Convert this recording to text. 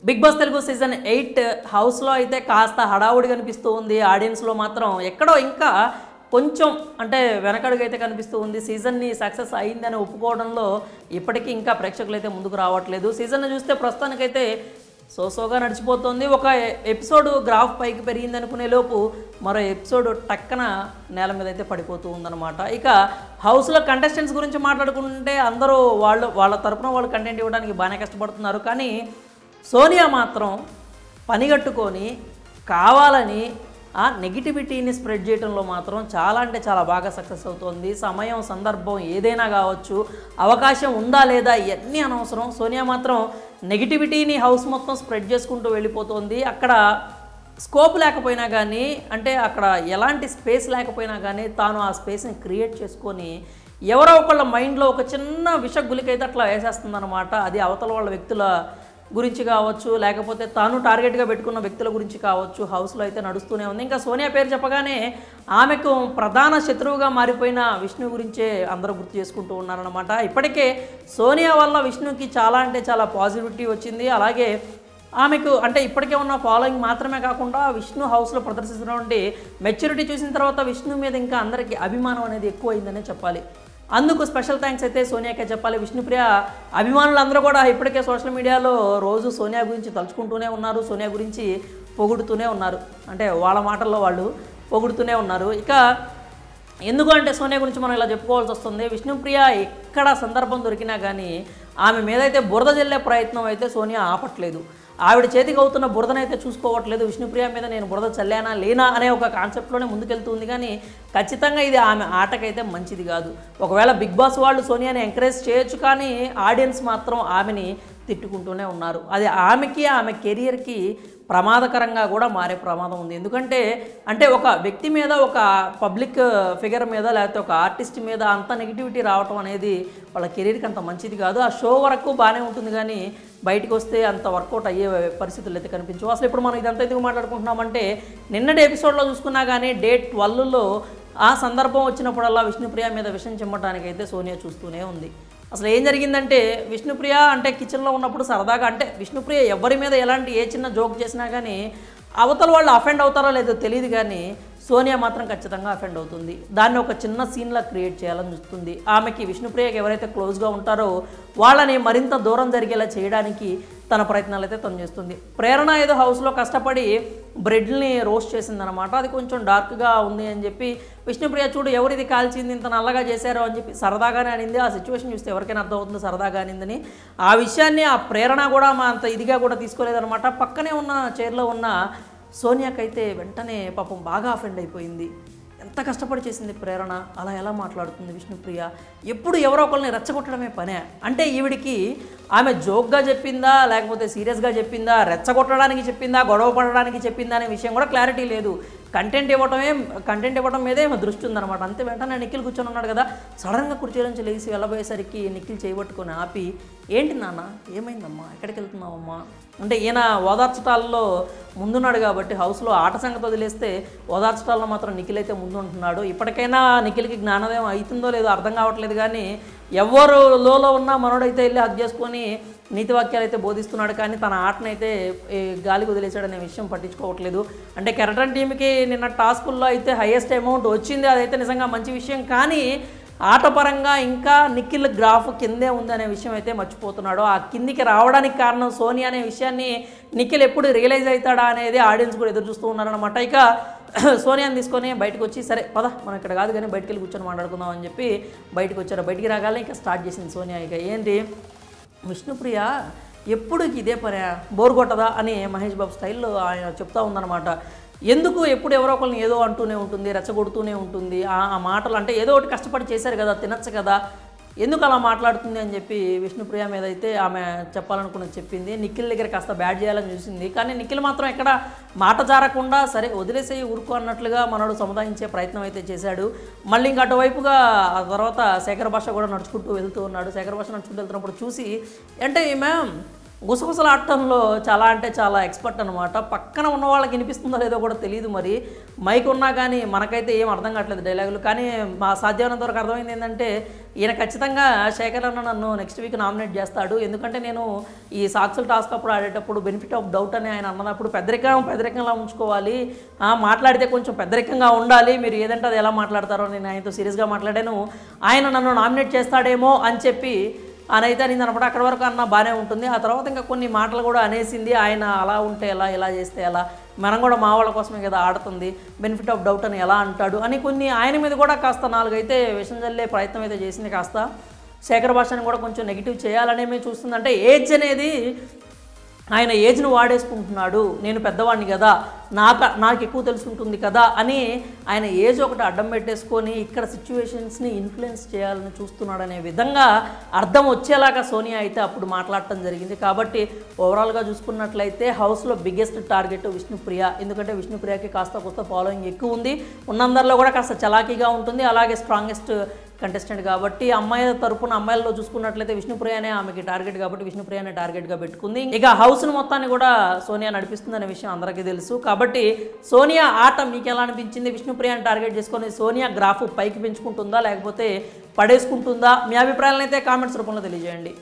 Big boss Telugu season 8 హౌస్లో అయితే కాస్త హడావుడి కనిపిస్తూ ఉంది. ఆడియన్స్లో మాత్రం ఎక్కడో ఇంకా కొంచెం అంటే వెనకడుగు అయితే కనిపిస్తూ ఉంది. సీజన్ని సక్సెస్ అయిందని ఒప్పుకోవడంలో ఇప్పటికీ ఇంకా ప్రేక్షకులు అయితే ముందుకు రావట్లేదు. సీజన్ చూస్తే ప్రస్తుతానికైతే సోసోగా నడిచిపోతుంది. ఒక ఎపిసోడ్ గ్రాఫ్ పైకి పెరిగింది అనుకునే లోపు మరో ఎపిసోడ్ టక్కన నేల మీద అయితే పడిపోతూ ఉందన్నమాట. ఇక హౌస్లో కంటెస్టెంట్స్ గురించి మాట్లాడుకుంటే అందరూ వాళ్ళ తరపున వాళ్ళు కంటెంట్ ఇవ్వడానికి బాగానే కష్టపడుతున్నారు. కానీ సోనియా మాత్రం పనిగట్టుకొని కావాలని ఆ నెగిటివిటీని స్ప్రెడ్ చేయడంలో మాత్రం చాలా అంటే చాలా బాగా సక్సెస్ అవుతుంది. సమయం సందర్భం ఏదైనా కావచ్చు, అవకాశం ఉందా లేదా ఇవన్నీ అనవసరం. సోనియా మాత్రం నెగిటివిటీని హౌస్ మొత్తం స్ప్రెడ్ చేసుకుంటూ వెళ్ళిపోతుంది. అక్కడ స్కోప్ లేకపోయినా కానీ, అంటే అక్కడ ఎలాంటి స్పేస్ లేకపోయినా కానీ తాను ఆ స్పేస్ని క్రియేట్ చేసుకొని ఎవరో ఒకళ్ళ మైండ్లో ఒక చిన్న విషగులికైతే అట్లా వేసేస్తుందన్నమాట. అది అవతల వాళ్ళ వ్యక్తుల గురించి కావచ్చు, లేకపోతే తాను టార్గెట్గా పెట్టుకున్న వ్యక్తుల గురించి కావచ్చు, హౌస్లో అయితే నడుస్తూనే ఉంది. ఇంకా సోనియా పేరు చెప్పగానే ఆమెకు ప్రధాన శత్రువుగా మారిపోయిన విష్ణు గురించే అందరూ గుర్తు చేసుకుంటూ ఉన్నారనమాట. ఇప్పటికే సోనియా వల్ల విష్ణుకి చాలా అంటే చాలా పాజిటివిటీ వచ్చింది. అలాగే ఆమెకు అంటే ఇప్పటికే ఉన్న ఫాలోయింగ్ మాత్రమే కాకుండా విష్ణు హౌస్లో ప్రదర్శిస్తున్నటువంటి మెచ్యూరిటీ చూసిన తర్వాత విష్ణు మీద ఇంకా అందరికీ అభిమానం అనేది ఎక్కువైందనే చెప్పాలి. అందుకు స్పెషల్ థ్యాంక్స్ అయితే సోనియాకే చెప్పాలి. విష్ణుప్రియ అభిమానులు అందరూ కూడా ఇప్పటికే సోషల్ మీడియాలో రోజు సోనియా గురించి తలుచుకుంటూనే ఉన్నారు, సోనియా గురించి పొగుడుతూనే ఉన్నారు. అంటే వాళ్ళ మాటల్లో వాళ్ళు పొగుడుతూనే ఉన్నారు. ఇక ఎందుకంటే సోనియా గురించి మనం ఇలా చెప్పుకోవాల్సి వస్తుంది. విష్ణుప్రియ ఎక్కడ సందర్భం దొరికినా కానీ ఆమె మీదైతే బురద జల్లే ప్రయత్నం అయితే సోనియా ఆపట్లేదు. ఆవిడ చేతికి అవుతున్న బురదనైతే చూసుకోవట్లేదు. విష్ణుప్రియ మీద నేను బురద చల్లానా లేనా అనే ఒక కాన్సెప్ట్లోనే ముందుకెళ్తుంది. కానీ ఖచ్చితంగా ఇది ఆమె ఆటకైతే మంచిది కాదు. ఒకవేళ బిగ్ బాస్ వాళ్ళు సోనియాని ఎంకరేజ్ చేయొచ్చు, కానీ ఆడియన్స్ మాత్రం ఆమెని తిట్టుకుంటూనే ఉన్నారు. అది ఆమెకి ఆమె కెరియర్కి ప్రమాదకరంగా కూడా మారే ప్రమాదం ఉంది. ఎందుకంటే అంటే ఒక వ్యక్తి మీద, ఒక పబ్లిక్ ఫిగర్ మీద, లేకపోతే ఒక ఆర్టిస్ట్ మీద అంత నెగిటివిటీ రావటం అనేది వాళ్ళ కెరీర్కి అంత మంచిది కాదు. ఆ షో వరకు బాగానే ఉంటుంది, కానీ బయటకు వస్తే అంత వర్కౌట్ అయ్యే పరిస్థితులు అయితే కనిపించవు. అసలు ఇప్పుడు మనం ఇదంతా ఎందుకు మాట్లాడుకుంటున్నామంటే నిన్నటి ఎపిసోడ్లో చూసుకున్నా కానీ డే 12లో ఆ సందర్భం వచ్చినప్పుడల్లా విష్ణుప్రియ మీద విషం చిమ్మటానికి అయితే సోనియా చూస్తూనే ఉంది. అసలు ఏం జరిగిందంటే విష్ణుప్రియ అంటే కిచెన్లో ఉన్నప్పుడు సరదాగా అంటే విష్ణుప్రియ ఎవరి మీద ఎలాంటి ఏ చిన్న జోక్ చేసినా కానీ అవతల వాళ్ళు అఫెండ్ అవుతారో లేదో తెలియదు, కానీ సోనియా మాత్రం ఖచ్చితంగా అఫెండ్ అవుతుంది. దాన్ని ఒక చిన్న సీన్లా క్రియేట్ చేయాలని చూస్తుంది. ఆమెకి విష్ణుప్రియకి ఎవరైతే క్లోజ్గా ఉంటారో వాళ్ళని మరింత దూరం జరిగేలా చేయడానికి తన ప్రయత్నాలు అయితే తను చేస్తుంది. ప్రేరణ ఏదో హౌస్లో కష్టపడి బ్రెడ్ని రోస్ట్ చేసిందనమాట. అది కొంచెం డార్క్గా ఉంది అని చెప్పి విష్ణుప్రియ చూడు ఎవరిది కాల్చింది ఇంత నల్లగా చేశారో అని చెప్పి సరదాగానే అనింది. ఆ సిచ్యువేషన్ చూస్తే ఎవరికైనా అర్థమవుతుంది సరదాగా అనిందని. ఆ విషయాన్ని ఆ ప్రేరణ కూడా అంత ఇదిగా కూడా తీసుకోలేదనమాట. పక్కనే ఉన్న చైర్లో ఉన్న సోనియాకైతే వెంటనే పాపం బాగా అఫెండ్ అయిపోయింది. ఎంత కష్టపడి చేసింది ప్రేరణ, అలా ఎలా మాట్లాడుతుంది విష్ణుప్రియ? ఎప్పుడు ఎవరో ఒకరిని రెచ్చగొట్టడమే పనే. అంటే ఈవిడికి ఆమె జోక్గా చెప్పిందా, లేకపోతే సీరియస్గా చెప్పిందా, రెచ్చగొట్టడానికి చెప్పిందా, గొడవ పడడానికి చెప్పిందా అనే విషయం కూడా క్లారిటీ లేదు. కంటెంట్ ఇవ్వడం మీదే దృష్టి ఉందన్నమాట. అంతే. వెంటనే నిఖిల్ కూర్చొని ఉన్నాడు కదా, సడన్గా కుర్చీ నుంచి లేచి వెళ్ళబోయేసరికి నిఖిల్ చేయబట్టుకొని ఆపి, ఏంటి నాన్న ఏమైందమ్మా, ఎక్కడికి వెళ్తున్నావమ్మా అంటే ఈయన ఓదార్చటాల్లో ముందున్నాడు కాబట్టి హౌస్లో ఆట సంగతి వదిలేస్తే ఓదార్చటాల్లో మాత్రం నిఖిల్ అయితే ముందు ఉంటున్నాడు. ఇప్పటికైనా నిఖిల్కి జ్ఞానోదయం అవుతుందో లేదో అర్థం కావట్లేదు, కానీ ఎవరు లోలో ఉన్నా మనోడైతే వెళ్ళి హగ్ చేసుకొని నీతి వాక్యాలు అయితే బోధిస్తున్నాడు, కానీ తన ఆటనైతే గాలికి వదిలేశాడనే విషయం పట్టించుకోవట్లేదు. అంటే కెరటన్ టీంకి నిన్న టాస్కుల్లో అయితే హైయెస్ట్ అమౌంట్ వచ్చింది, అదైతే నిజంగా మంచి విషయం. కానీ ఆటపరంగా ఇంకా నిఖిల్ గ్రాఫ్ కిందే ఉందనే విషయం అయితే మర్చిపోతున్నాడు. ఆ కిందికి రావడానికి కారణం సోనియా అనే విషయాన్ని నిఖిల్ ఎప్పుడు రియలైజ్ అవుతాడా అనేది ఆడియన్స్ కూడా ఎదురు చూస్తూ ఉన్నారనమాట. ఇక సోనియాని తీసుకొని బయటకు వచ్చి, సరే పద మనం ఇక్కడ కాదు కానీ బయటికి వెళ్ళి కూర్చొని మాట్లాడుకుందాం అని చెప్పి బయటకు వచ్చారు. బయటికి రాగానే ఇంకా స్టార్ట్ చేసింది సోనియా. ఇక ఏంటి విష్ణుప్రియ ఎప్పుడు ఇదే పని, బోర్ కొట్టదా అని మహేష్ బాబు స్టైల్లో ఆయన చెప్తా ఉందన్నమాట. ఎందుకు ఎప్పుడు ఎవరో ఒకరిని ఏదో అంటూనే ఉంటుంది, రెచ్చగొడుతూనే ఉంటుంది. ఆ మాటలు అంటే ఏదో ఒకటి కష్టపడి చేశారు కదా, తినచ్చు కదా, ఎందుకు అలా మాట్లాడుతుంది అని చెప్పి విష్ణుప్రియ మీద అయితే ఆమె చెప్పాలనుకున్నది చెప్పింది. నిఖిల్ దగ్గర కాస్త బ్యాడ్ చేయాలని చూసింది, కానీ నిఖిల్ మాత్రం ఎక్కడ మాట జారకుండా సరే వదిలేసే ఊరుకో అన్నట్లుగా మనోడు సముదాయించే ప్రయత్నం అయితే చేశాడు. మళ్ళీ ఇంకా అటువైపుగా ఆ తర్వాత శేఖర్ భాష కూడా నడుచుకుంటూ వెళ్తూ ఉన్నాడు. శేఖర్ భాష నడుచుకుంటూ వెళ్తున్నప్పుడు చూసి అంటే ఈమె గుసగుసలాడటంలో చాలా అంటే చాలా ఎక్స్పర్ట్ అనమాట. పక్కన ఉన్న వాళ్ళకి వినిపిస్తుందో లేదో కూడా తెలియదు. మరి మైక్ ఉన్నా కానీ మనకైతే ఏం అర్థం కావట్లేదు డైలాగులు. కానీ మా సాధ్యమైనంత వరకు అర్థమైంది ఏంటంటే ఈయన ఖచ్చితంగా శేఖర్ అన్న నన్ను నెక్స్ట్ వీక్ నామినేట్ చేస్తాడు. ఎందుకంటే నేను ఈ సాక్షుల టాస్క్ అప్పుడు ఆడేటప్పుడు బెనిఫిట్ ఆఫ్ డౌట్ అని ఆయన అన్నప్పుడు పెద్దరికంగా ఉంచుకోవాలి, మాట్లాడితే కొంచెం పెద్దరికంగా ఉండాలి, మీరు ఏదంటే అది ఎలా మాట్లాడతారో నేను ఆయనతో సీరియస్గా మాట్లాడాను. ఆయన నన్ను నామినేట్ చేస్తాడేమో అని చెప్పి అనైతే అనింది అనమాట. అక్కడ వరకు అన్న బాగానే ఉంటుంది. ఆ తర్వాత ఇంకా కొన్ని మాటలు కూడా అనేసింది. ఆయన అలా ఉంటే ఎలా, ఇలా చేస్తే ఎలా, మనం కూడా మా వాళ్ళ కోసమే కదా ఆడుతుంది, బెనిఫిట్ ఆఫ్ డౌట్ అని ఎలా అంటాడు అని కొన్ని ఆయన మీద కూడా కాస్త 4 అయితే విషం జల్లే ప్రయత్నం అయితే చేసింది. కాస్త శేఖర్ భాషని కూడా కొంచెం నెగిటివ్ చేయాలనేమే చూస్తుంది. అంటే ఏజ్ అనేది ఆయన ఏజ్ను వాడేసుకుంటున్నాడు, నేను పెద్దవాడిని కదా, నాకు ఎక్కువ తెలుసుంటుంది కదా అని ఆయన ఏజ్ ఒకటి అడ్డం పెట్టేసుకొని ఇక్కడ సిచ్యువేషన్స్ని ఇన్ఫ్లుయెన్స్ చేయాలని చూస్తున్నాడనే విధంగా అర్థం వచ్చేలాగా సోనియా అయితే అప్పుడు మాట్లాడటం జరిగింది. కాబట్టి ఓవరాల్గా చూసుకున్నట్లయితే హౌస్లో బిగ్గెస్ట్ టార్గెట్ విష్ణుప్రియ. ఎందుకంటే విష్ణుప్రియకి కాస్త కొత్త ఫాలోయింగ్ ఎక్కువ ఉంది, ఉన్నందరిలో కూడా కాస్త చలాకీగా ఉంటుంది, అలాగే స్ట్రాంగెస్ట్ కంటెస్టెంట్ కాబట్టి అమ్మాయిల తరపున అమ్మాయిల్లో చూసుకున్నట్లయితే విష్ణుప్రియనే ఆమెకి టార్గెట్ కాబట్టి విష్ణుప్రియనే టార్గెట్గా పెట్టుకుంది. ఇక హౌస్ను మొత్తాన్ని కూడా సోనియా నడిపిస్తుందనే విషయం అందరికీ తెలుసు. కాబట్టి సోనియా ఆట మీకు ఎలా అనిపించింది? విష్ణుప్రియని టార్గెట్ చేసుకొని సోనియా గ్రాఫ్ పైకి పెంచుకుంటుందా లేకపోతే పడేసుకుంటుందా? మీ అభిప్రాయాలను అయితే కామెంట్స్ రూపంలో తెలియజేయండి.